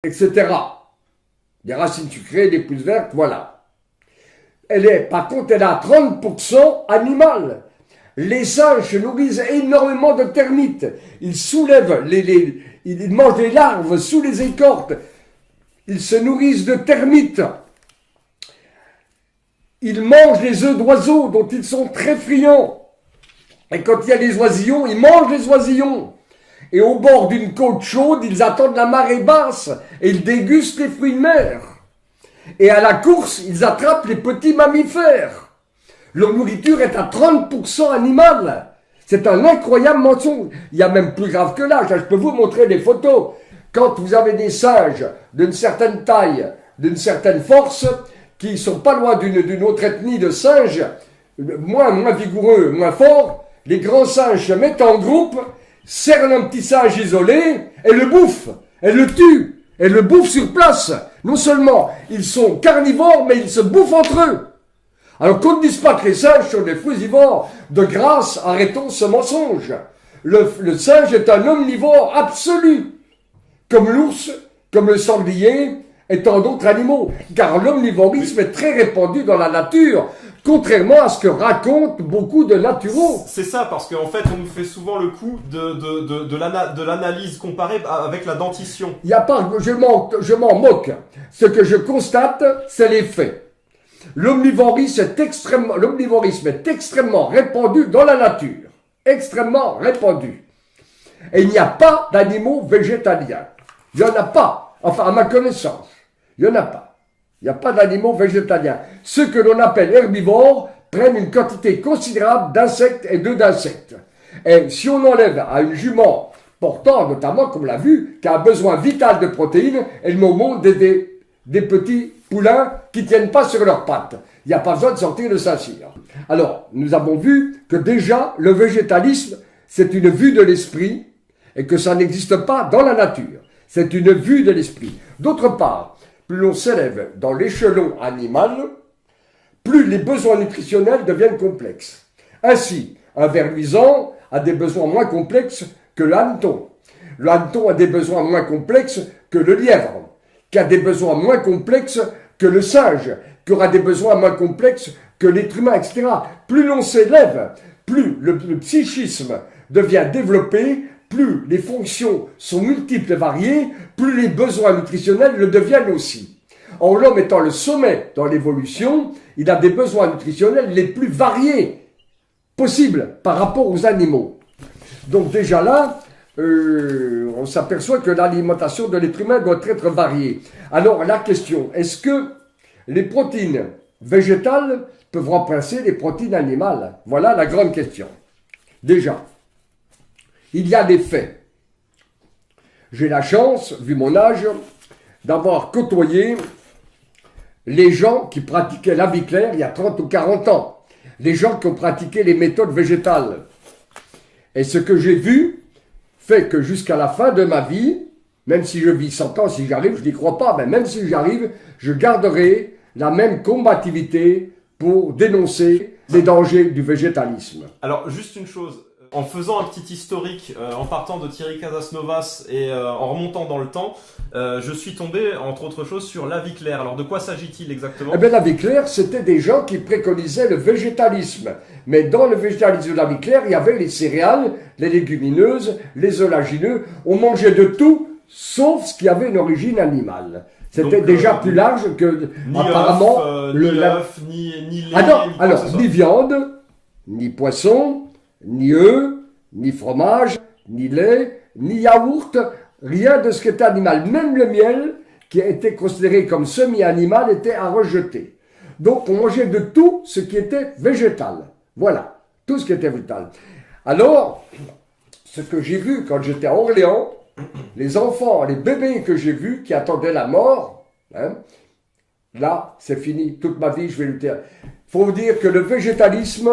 etc. Des racines sucrées, des pousses vertes, voilà. Par contre, elle a 30% animal. Les singes se nourrissent énormément de termites. Ils soulèvent, ils mangent les larves sous les écorces. Ils se nourrissent de termites. Ils mangent les œufs d'oiseaux dont ils sont très friands. Et quand il y a des oisillons, ils mangent les oisillons. Et au bord d'une côte chaude, ils attendent la marée basse et ils dégustent les fruits de mer. Et à la course, ils attrapent les petits mammifères. Leur nourriture est à 30% animale. C'est un incroyable mensonge. Il y a même plus grave que là. Je peux vous montrer des photos. Quand vous avez des singes d'une certaine taille, d'une certaine force, qui sont pas loin d'une autre ethnie de singes, moins vigoureux, moins forts, les grands singes se mettent en groupe, cernent un petit singe isolé et le bouffent. Et le tuent. Et le bouffent sur place. Non seulement ils sont carnivores, mais ils se bouffent entre eux. Alors qu'on ne dise pas que les singes sont des frugivores, de grâce, arrêtons ce mensonge. Le singe est un omnivore absolu, comme l'ours, comme le sanglier et tant d'autres animaux. Car l'omnivorisme est très répandu dans la nature, contrairement à ce que racontent beaucoup de naturaux. C'est ça, parce qu'en fait, on nous fait souvent le coup de l'analyse comparée avec la dentition. Il y a pas, je m'en moque. Ce que je constate, c'est les faits. L'omnivorisme est extrêmement répandu dans la nature. Extrêmement répandu. Et il n'y a pas d'animaux végétaliens. Il n'y en a pas. Enfin, à ma connaissance. Il n'y en a pas. Il n'y a pas d'animaux végétaliens. Ceux que l'on appelle herbivores prennent une quantité considérable d'insectes et d'œufs d'insectes. Et si on enlève à une jument portant, notamment, comme on l'a vu, qui a un besoin vital de protéines, elle me montre des petits poulains qui tiennent pas sur leurs pattes. Il n'y a pas besoin de sortir de Saint-Cyr. Alors, nous avons vu que déjà, le végétalisme, c'est une vue de l'esprit et que ça n'existe pas dans la nature. C'est une vue de l'esprit. D'autre part, plus l'on s'élève dans l'échelon animal, plus les besoins nutritionnels deviennent complexes. Ainsi, un ver luisant a des besoins moins complexes que le hanneton. Le hanneton a des besoins moins complexes que le lièvre, qui a des besoins moins complexes que le singe, qui aura des besoins moins complexes que l'être humain, etc. Plus l'on s'élève, plus le psychisme devient développé, plus les fonctions sont multiples et variées, plus les besoins nutritionnels le deviennent aussi. Or, l'homme étant le sommet dans l'évolution, il a des besoins nutritionnels les plus variés possibles par rapport aux animaux. Donc déjà là, on s'aperçoit que l'alimentation de l'être humain doit être variée. Alors la question, est-ce que les protéines végétales peuvent remplacer les protéines animales? Voilà la grande question. Déjà, il y a des faits. J'ai la chance, vu mon âge, d'avoir côtoyé les gens qui pratiquaient la vie claire il y a 30 ou 40 ans. Les gens qui ont pratiqué les méthodes végétales. Et ce que j'ai vu fait que jusqu'à la fin de ma vie, même si je vis 100 ans, si j'arrive, je n'y crois pas, mais même si j'arrive, je garderai la même combativité pour dénoncer les dangers du végétalisme. Alors, juste une chose, en faisant un petit historique, en partant de Thierry Casasnovas et en remontant dans le temps, je suis tombé, entre autres choses, sur la vie claire. Alors, de quoi s'agit-il exactement? Eh bien, la vie claire, c'était des gens qui préconisaient le végétalisme. Mais dans le végétalisme de la vie claire, il y avait les céréales, les légumineuses, les oléagineux. On mangeait de tout, sauf ce qui avait une origine animale. C'était déjà plus large que, ni apparemment, ni lait, ni viande, ni poisson, ni œufs, ni fromage, ni lait, ni yaourt, rien de ce qui était animal. Même le miel, qui a été considéré comme semi-animal, était à rejeter. Donc on mangeait de tout ce qui était végétal. Voilà, tout ce qui était végétal. Alors, ce que j'ai vu quand j'étais à Orléans, les enfants, les bébés que j'ai vus qui attendaient la mort, hein, là, c'est fini, toute ma vie, je vais lutter. Il faut vous dire que le végétalisme,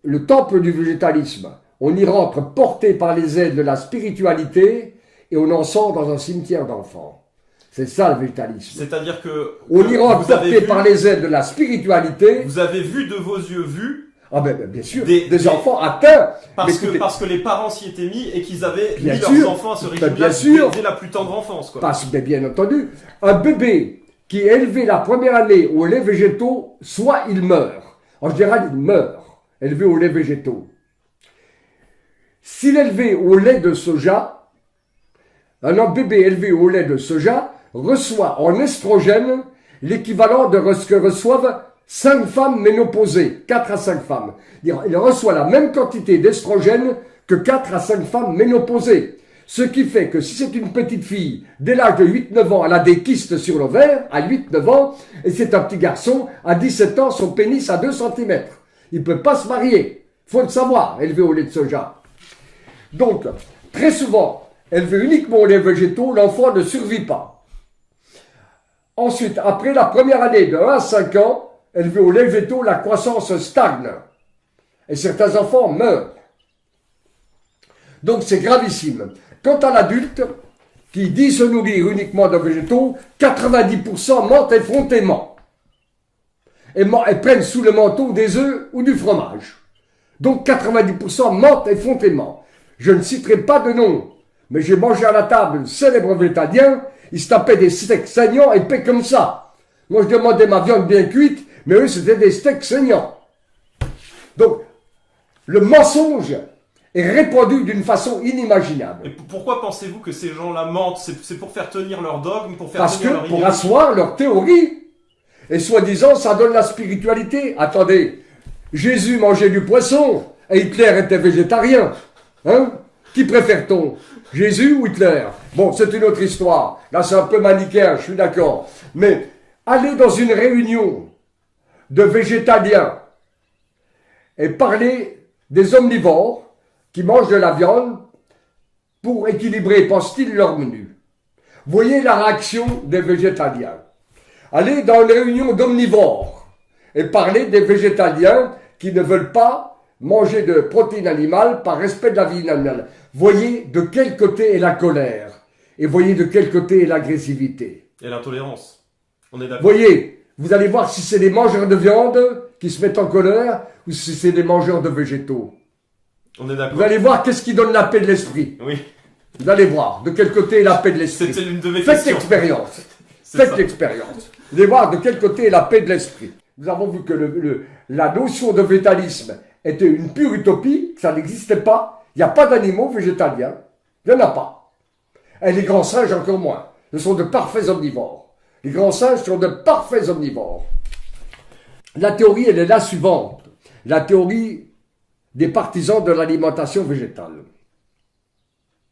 le temple du végétalisme, on y rentre porté par les ailes de la spiritualité et on en sort dans un cimetière d'enfants. C'est ça le végétalisme. C'est-à-dire que on y rentre porté par les ailes de la spiritualité. Vous avez vu de vos yeux vus Ah bien sûr, des enfants atteints. Parce que les parents s'y étaient mis et qu'ils avaient mis sûr, leurs enfants à ce régime-là dès la plus tendre enfance. Quoi. Parce que bien entendu, un bébé qui est élevé la première année au lait végétaux, soit il meurt. En général, il meurt, élevé au lait végétaux. S'il est élevé au lait de soja, un bébé élevé au lait de soja reçoit en estrogène l'équivalent de ce que reçoivent 5 femmes ménopausées, 4 à 5 femmes. Il reçoit la même quantité d'estrogène que 4 à 5 femmes ménopausées. Ce qui fait que si c'est une petite fille, dès l'âge de 8-9 ans, elle a des kystes sur l'ovaire, à 8-9 ans, et c'est un petit garçon, à 17 ans, son pénis a 2 cm. Il ne peut pas se marier. Il faut le savoir, élevé au lait de soja. Donc, très souvent, élevé uniquement au lait végétaux, l'enfant ne survit pas. Ensuite, après la première année de 1 à 5 ans, élevé au lait végétaux, la croissance stagne. Et certains enfants meurent. Donc c'est gravissime. Quant à l'adulte, qui dit se nourrir uniquement de végétaux, 90% mentent effrontément. Et prennent sous le manteau des œufs ou du fromage. Donc 90% mentent effrontément. Je ne citerai pas de nom, mais j'ai mangé à la table un célèbre végétalien, il se tapait des steaks saignants épais comme ça. Moi je demandais ma viande bien cuite, mais eux c'était des steaks saignants. Donc, le mensonge est répandu d'une façon inimaginable. Et pourquoi pensez-vous que ces gens-là mentent? C'est pour faire tenir leur dogme, pour faire Parce tenir leur que pour idéologie. asseoir leur théorie. Et soi-disant, ça donne la spiritualité. Attendez, Jésus mangeait du poisson et Hitler était végétarien. Hein? Qui préfère-t-on? Jésus ou Hitler? Bon, c'est une autre histoire. Là, c'est un peu manichéen, je suis d'accord. Mais aller dans une réunion de végétaliens et parler des omnivores qui mangent de la viande pour équilibrer, pense-t-il, leur menu. Voyez la réaction des végétaliens. Allez dans une réunion d'omnivores et parler des végétaliens qui ne veulent pas manger de protéines animales par respect de la vie animale. Voyez de quel côté est la colère et voyez de quel côté est l'agressivité. Et l'intolérance. On est d'accord. Voyez, vous allez voir si c'est des mangeurs de viande qui se mettent en colère ou si c'est des mangeurs de végétaux. On est d'accord. Vous allez voir qu'est-ce qui donne la paix de l'esprit. Oui. Vous allez voir de quel côté est la paix de l'esprit. C'était l'une de mes Faites questions. l'expérience. C'est Faites ça. l'expérience. Vous allez voir de quel côté est la paix de l'esprit. Nous avons vu que la notion de végétalisme était une pure utopie, que ça n'existait pas. Il n'y a pas d'animaux végétaliens. Il n'y en a pas. Et les grands singes encore moins. Ce sont de parfaits omnivores. Les grands singes sont de parfaits omnivores. La théorie, elle est la suivante. La théorie des partisans de l'alimentation végétale.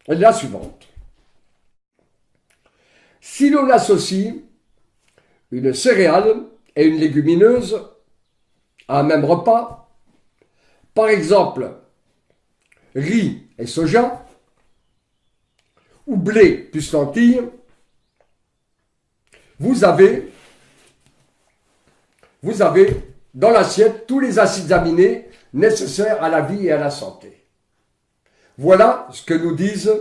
Elle est la suivante. Si l'on associe une céréale et une légumineuse à un même repas, par exemple riz et soja, ou blé plus lentilles, vous avez dans l'assiette tous les acides aminés nécessaires à la vie et à la santé. Voilà ce que nous disent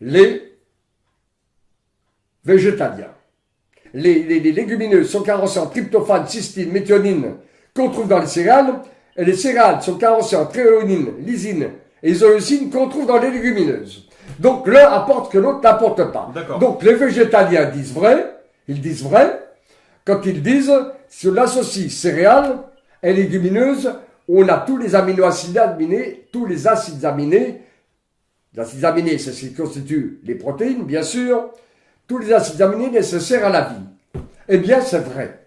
les végétaliens. Les légumineuses sont carencées en tryptophane, cystine, méthionine qu'on trouve dans les céréales, et les céréales sont carencées en tréonine, lysine et isoleucine qu'on trouve dans les légumineuses. Donc l'un apporte que l'autre n'apporte pas. D'accord. Donc les végétaliens disent vrai, quand ils disent, si on associe céréales et légumineuses, on a tous les aminoacides aminés, tous les acides aminés. Les acides aminés, c'est ce qui constitue les protéines, bien sûr. Tous les acides aminés nécessaires à la vie. Eh bien, c'est vrai.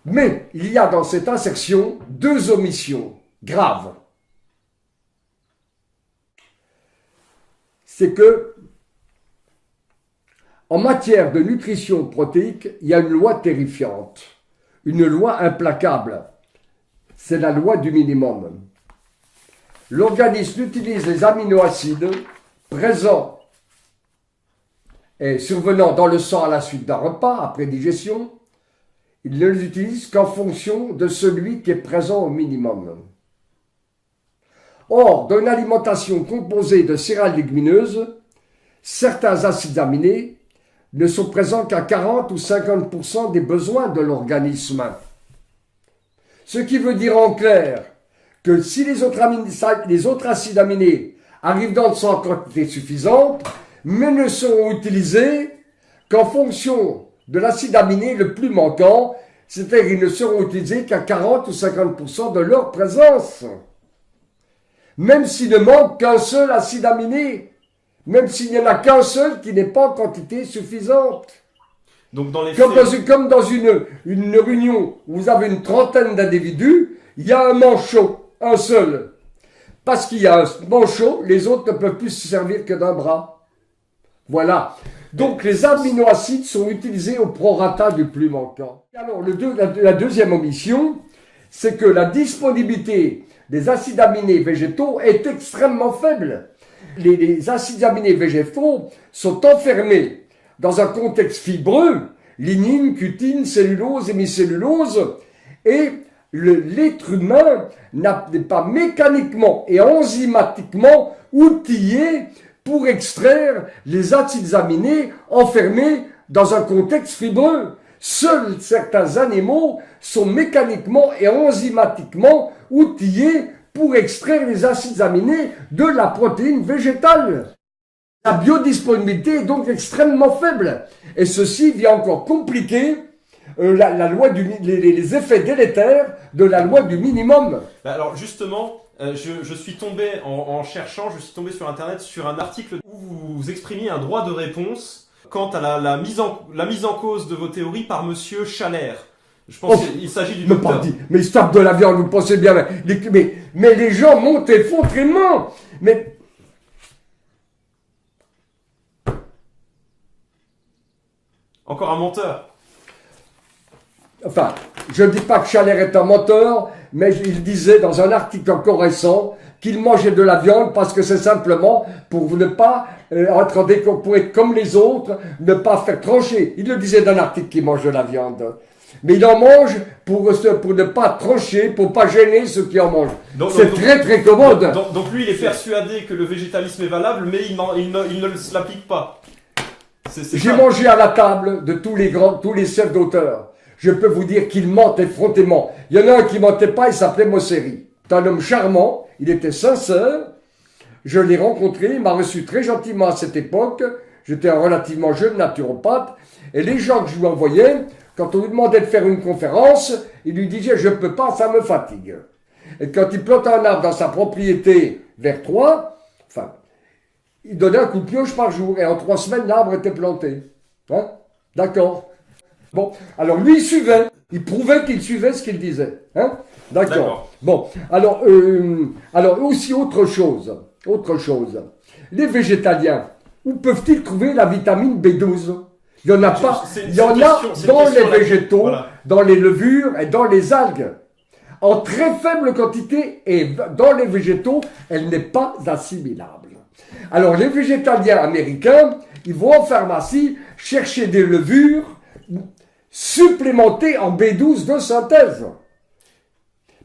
Mais il y a dans cette insertion 2 omissions graves. C'est que, en matière de nutrition protéique, il y a une loi terrifiante, une loi implacable. C'est la loi du minimum. L'organisme utilise les aminoacides présents et survenant dans le sang à la suite d'un repas, après digestion. Il ne les utilise qu'en fonction de celui qui est présent au minimum. Or, dans une alimentation composée de céréales légumineuses, certains acides aminés ne sont présents qu'à 40 ou 50% des besoins de l'organisme. Ce qui veut dire en clair que si les autres acides aminés arrivent dans le sang en quantité suffisante, mais ne seront utilisés qu'en fonction de l'acide aminé le plus manquant, c'est-à-dire qu'ils ne seront utilisés qu'à 40 ou 50% de leur présence. Même s'il ne manque qu'un seul acide aminé, même s'il n'y en a qu'un seul qui n'est pas en quantité suffisante. Donc dans les comme dans une réunion où vous avez une trentaine d'individus, il y a un manchot, un seul. Parce qu'il y a un manchot, les autres ne peuvent plus se servir que d'un bras. Voilà. Donc les aminoacides sont utilisés au prorata du plus manquant. Alors la deuxième omission, c'est que la disponibilité des acides aminés végétaux est extrêmement faible. Les acides aminés végétaux sont enfermés dans un contexte fibreux, lignine, cutine, cellulose, hémicellulose, et l'être humain n'est pas mécaniquement et enzymatiquement outillé pour extraire les acides aminés enfermés dans un contexte fibreux. Seuls certains animaux sont mécaniquement et enzymatiquement outillés pour extraire les acides aminés de la protéine végétale. La biodisponibilité est donc extrêmement faible. Et ceci vient encore compliquer la loi les effets délétères de la loi du minimum. Alors justement, je suis tombé, en cherchant, je suis tombé sur Internet sur un article où vous exprimiez un droit de réponse quant à la mise en cause de vos théories par Monsieur Chalère. Je pense qu'il s'agit du docteur. Mais il se tape de la viande, vous pensez bien. Mais les gens montent et font tellement. Mais... Encore un menteur. Enfin, je ne dis pas que Chalère est un menteur, mais il disait dans un article encore récent qu'il mangeait de la viande parce que c'est simplement pour ne pas pour être comme les autres, ne pas faire trancher. Il le disait dans un article qu'il mange de la viande. Mais il en mange pour ne pas trancher, pour ne pas gêner ceux qui en mangent. C'est très très commode. Donc lui, il est persuadé que le végétalisme est valable, mais il ne l'applique pas. J'ai mangé à la table de tous les chefs d'auteurs. Je peux vous dire qu'il ment effrontément. Il y en a un qui mentait pas, il s'appelait Mosseri. C'est un homme charmant, il était sincère. Je l'ai rencontré, il m'a reçu très gentiment à cette époque. J'étais un relativement jeune naturopathe. Et les gens que je lui envoyais, quand on lui demandait de faire une conférence, il lui disait « je peux pas, ça me fatigue ». Et quand il plantait un arbre dans sa propriété vers Troyes, il donnait un coup de pioche par jour. Et en 3 semaines, l'arbre était planté. Hein? D'accord. Bon, alors lui, il suivait. Il prouvait qu'il suivait ce qu'il disait. Hein? D'accord. Bon, alors aussi autre chose. Les végétaliens, où peuvent-ils trouver la vitamine B12? Il y en a pas. Il y en a dans les végétaux, dans les levures et dans les algues. En très faible quantité et dans les végétaux, elle n'est pas assimilable. Alors les végétaliens américains, ils vont en pharmacie chercher des levures supplémentées en B12 de synthèse.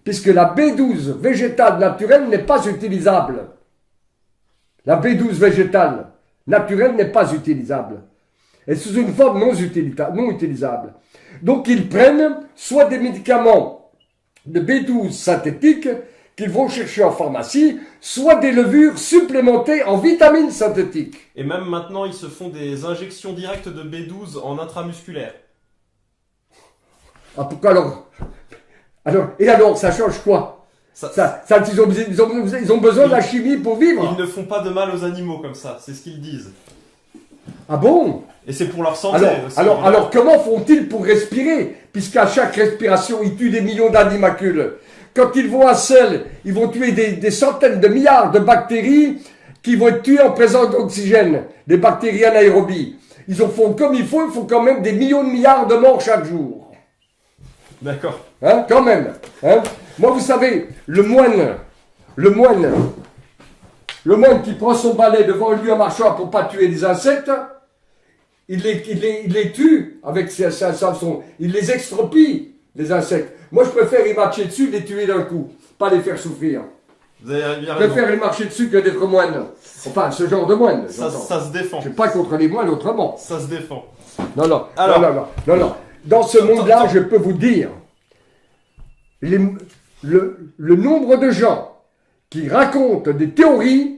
Puisque la B12 végétale naturelle n'est pas utilisable. La B12 végétale naturelle n'est pas utilisable. Et sous une forme non utilisable. Donc ils prennent soit des médicaments de B12 synthétiques qu'ils vont chercher en pharmacie, soit des levures supplémentées en vitamines synthétiques. Et même maintenant, ils se font des injections directes de B12 en intramusculaire. Ah, pourquoi alors? Alors, ça change quoi? Ils ont besoin de la chimie pour vivre. Ils ne font pas de mal aux animaux comme ça, c'est ce qu'ils disent. Ah bon? Et c'est pour leur santé aussi. Alors comment font-ils pour respirer? Puisqu'à chaque respiration, ils tuent des millions d'animacules. Quand ils vont à sel, ils vont tuer des centaines de milliards de bactéries qui vont être tuées en présence d'oxygène, des bactéries anaérobies. Ils en font comme il faut, ils font quand même des millions de milliards de morts chaque jour. D'accord. Hein, quand même. Hein? Moi, vous savez, le moine qui prend son balai devant lui en marchant pour pas tuer les insectes, il les tue avec il les extropie, les insectes. Moi, je préfère y marcher dessus, les tuer d'un coup, pas les faire souffrir. Vous avez bien je préfère y marcher dessus que d'être moine. Enfin, ce genre de moine. Ça se défend. Je ne suis pas contre les moines autrement. Ça se défend. Non. Dans ce monde-là, je peux vous dire le nombre de gens qui racontent des théories